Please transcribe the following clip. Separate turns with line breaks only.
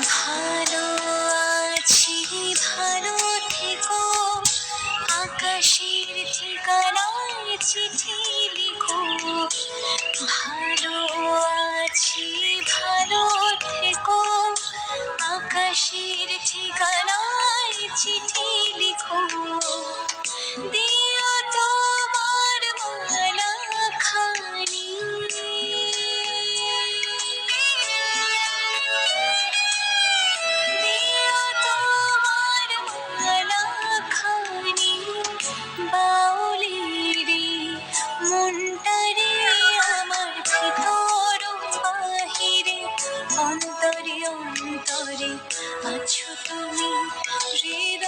ভালো আছি, ভালো থেকো, আকাশের ঠিকানায় চিঠি লিখো। ভালো আছি, ভালো থেকো, আকাশের ঠিকানায় চিঠি লিখো। দিও তোমার মালা খানি, দিও তোমার মালা খানি, বাউলেরি মনটারে আমার ভিতর বাহিরে, অন্তরে অন্তরে আছো তুমি, হৃদয়